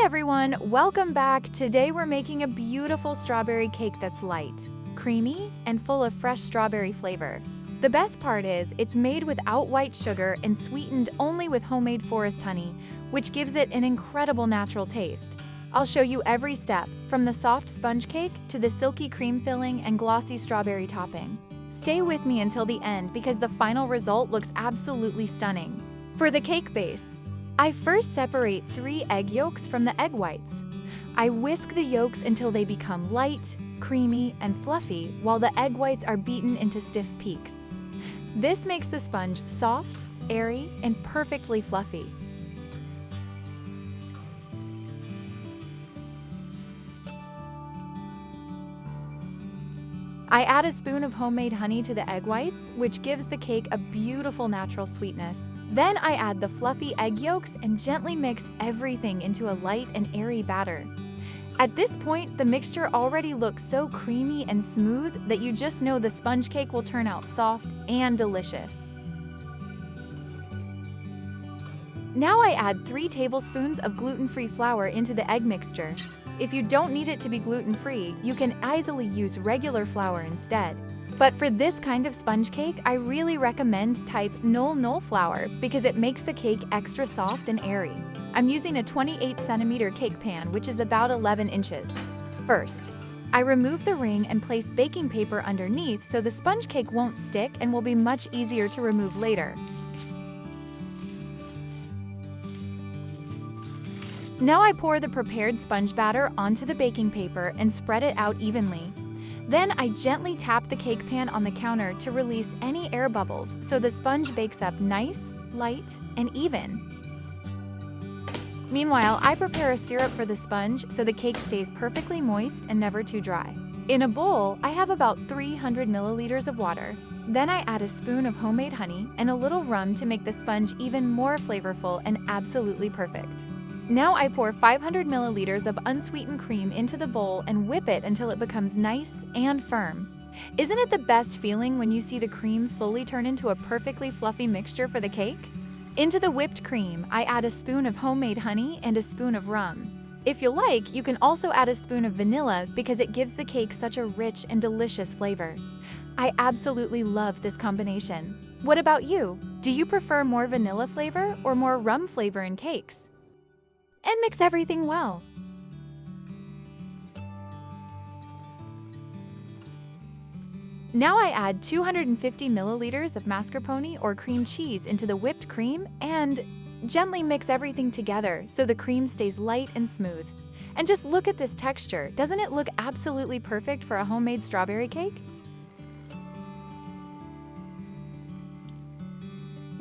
everyone, welcome back. Today we're making a beautiful strawberry cake that's light, creamy, and full of fresh strawberry flavor. The best part is it's made without white sugar and sweetened only with homemade forest honey, which gives it an incredible natural taste. I'll show you every step, from the soft sponge cake to the silky cream filling and glossy strawberry topping. Stay with me until the end because the final result looks absolutely stunning. For the cake base, I first separate 3 egg yolks from the egg whites. I whisk the yolks until they become light, creamy, and fluffy while the egg whites are beaten into stiff peaks. This makes the sponge soft, airy, and perfectly fluffy. I add a spoon of homemade honey to the egg whites, which gives the cake a beautiful natural sweetness. Then I add the fluffy egg yolks and gently mix everything into a light and airy batter. At this point, the mixture already looks so creamy and smooth that you just know the sponge cake will turn out soft and delicious. Now I add 3 tablespoons of gluten-free flour into the egg mixture. If you don't need it to be gluten-free, you can easily use regular flour instead. But for this kind of sponge cake, I really recommend type 00 flour because it makes the cake extra soft and airy. I'm using a 28cm cake pan, which is about 11 inches. First, I remove the ring and place baking paper underneath so the sponge cake won't stick and will be much easier to remove later. Now I pour the prepared sponge batter onto the baking paper and spread it out evenly. Then I gently tap the cake pan on the counter to release any air bubbles so the sponge bakes up nice, light, and even. Meanwhile, I prepare a syrup for the sponge so the cake stays perfectly moist and never too dry. In a bowl, I have about 300 milliliters of water. Then I add a spoon of homemade honey and a little rum to make the sponge even more flavorful and absolutely perfect. Now I pour 500 milliliters of unsweetened cream into the bowl and whip it until it becomes nice and firm. Isn't it the best feeling when you see the cream slowly turn into a perfectly fluffy mixture for the cake? Into the whipped cream, I add a spoon of homemade honey and a spoon of rum. If you like, you can also add a spoon of vanilla because it gives the cake such a rich and delicious flavor. I absolutely love this combination. What about you? Do you prefer more vanilla flavor or more rum flavor in cakes? And mix everything well. Now I add 250 milliliters of mascarpone or cream cheese into the whipped cream and gently mix everything together so the cream stays light and smooth. And just look at this texture. Doesn't it look absolutely perfect for a homemade strawberry cake?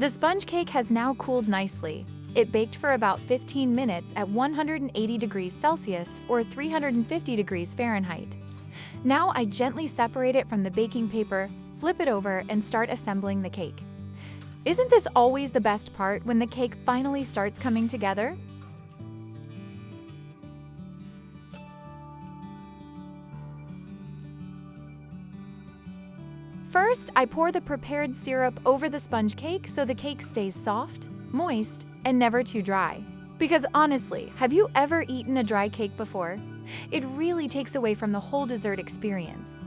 The sponge cake has now cooled nicely. It baked for about 15 minutes at 180 degrees Celsius or 350 degrees Fahrenheit. Now I gently separate it from the baking paper, flip it over, and start assembling the cake. Isn't this always the best part when the cake finally starts coming together? First, I pour the prepared syrup over the sponge cake so the cake stays soft, moist, and never too dry. Because honestly, have you ever eaten a dry cake before? It really takes away from the whole dessert experience.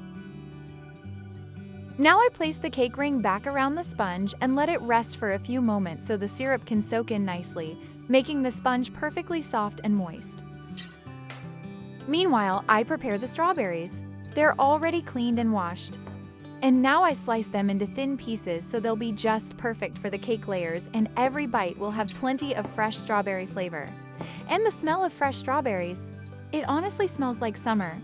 Now I place the cake ring back around the sponge and let it rest for a few moments so the syrup can soak in nicely, making the sponge perfectly soft and moist. Meanwhile, I prepare the strawberries. They're already cleaned and washed. And now I slice them into thin pieces so they'll be just perfect for the cake layers, and every bite will have plenty of fresh strawberry flavor. And the smell of fresh strawberries, it honestly smells like summer.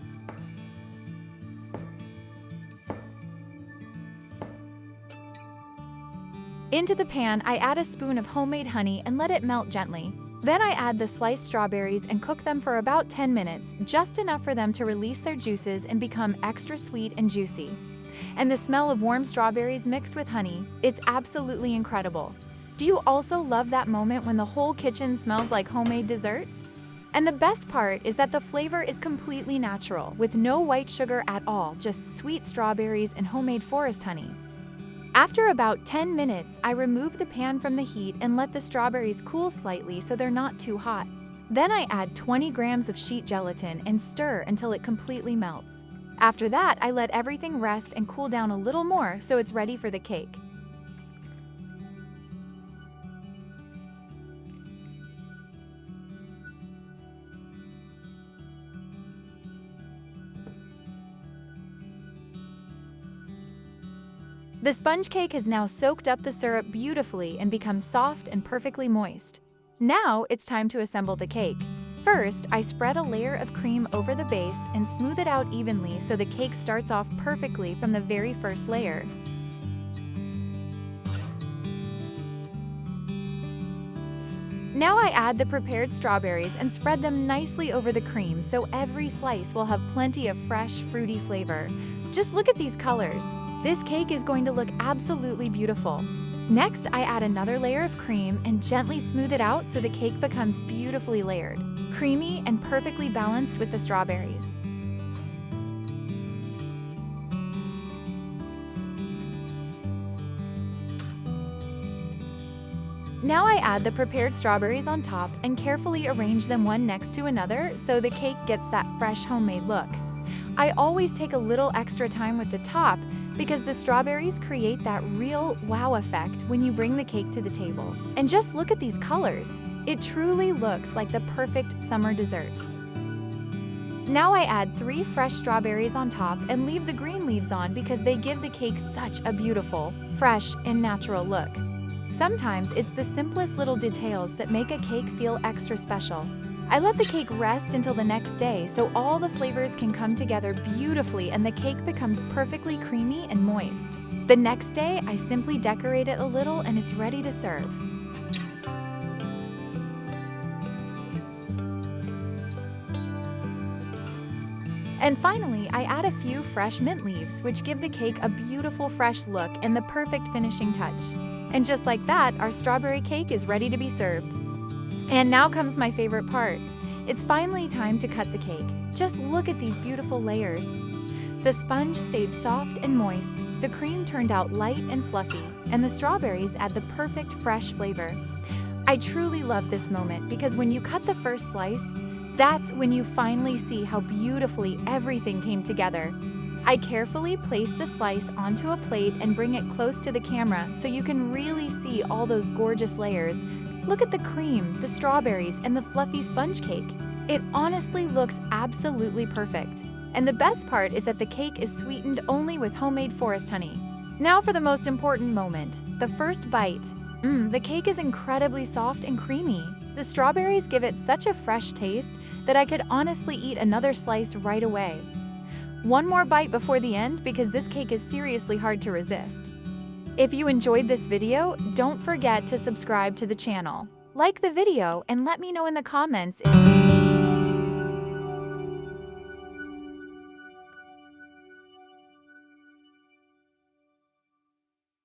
Into the pan, I add a spoon of homemade honey and let it melt gently. Then I add the sliced strawberries and cook them for about 10 minutes, just enough for them to release their juices and become extra sweet and juicy. And the smell of warm strawberries mixed with honey, it's absolutely incredible. Do you also love that moment when the whole kitchen smells like homemade desserts? And the best part is that the flavor is completely natural, with no white sugar at all, just sweet strawberries and homemade forest honey. After about 10 minutes, I remove the pan from the heat and let the strawberries cool slightly so they're not too hot. Then I add 20 grams of sheet gelatin and stir until it completely melts. After that, I let everything rest and cool down a little more so it's ready for the cake. The sponge cake has now soaked up the syrup beautifully and become soft and perfectly moist. Now it's time to assemble the cake. First, I spread a layer of cream over the base and smooth it out evenly so the cake starts off perfectly from the very first layer. Now I add the prepared strawberries and spread them nicely over the cream so every slice will have plenty of fresh, fruity flavor. Just look at these colors. This cake is going to look absolutely beautiful. Next, I add another layer of cream and gently smooth it out so the cake becomes beautifully layered, creamy and perfectly balanced with the strawberries. Now I add the prepared strawberries on top and carefully arrange them one next to another so the cake gets that fresh homemade look. I always take a little extra time with the top because the strawberries create that real wow effect when you bring the cake to the table. And just look at these colors. It truly looks like the perfect summer dessert. Now I add 3 fresh strawberries on top and leave the green leaves on because they give the cake such a beautiful, fresh, and natural look. Sometimes it's the simplest little details that make a cake feel extra special. I let the cake rest until the next day so all the flavors can come together beautifully and the cake becomes perfectly creamy and moist. The next day, I simply decorate it a little and it's ready to serve. And finally, I add a few fresh mint leaves, which give the cake a beautiful fresh look and the perfect finishing touch. And just like that, our strawberry cake is ready to be served. And now comes my favorite part. It's finally time to cut the cake. Just look at these beautiful layers. The sponge stayed soft and moist, the cream turned out light and fluffy, and the strawberries add the perfect fresh flavor. I truly love this moment because when you cut the first slice, that's when you finally see how beautifully everything came together. I carefully place the slice onto a plate and bring it close to the camera so you can really see all those gorgeous layers. Look at the cream, the strawberries, and the fluffy sponge cake. It honestly looks absolutely perfect. And the best part is that the cake is sweetened only with homemade forest honey. Now for the most important moment, the first bite. The cake is incredibly soft and creamy. The strawberries give it such a fresh taste that I could honestly eat another slice right away. One more bite before the end because this cake is seriously hard to resist. If you enjoyed this video, don't forget to subscribe to the channel. Like the video and let me know in the comments if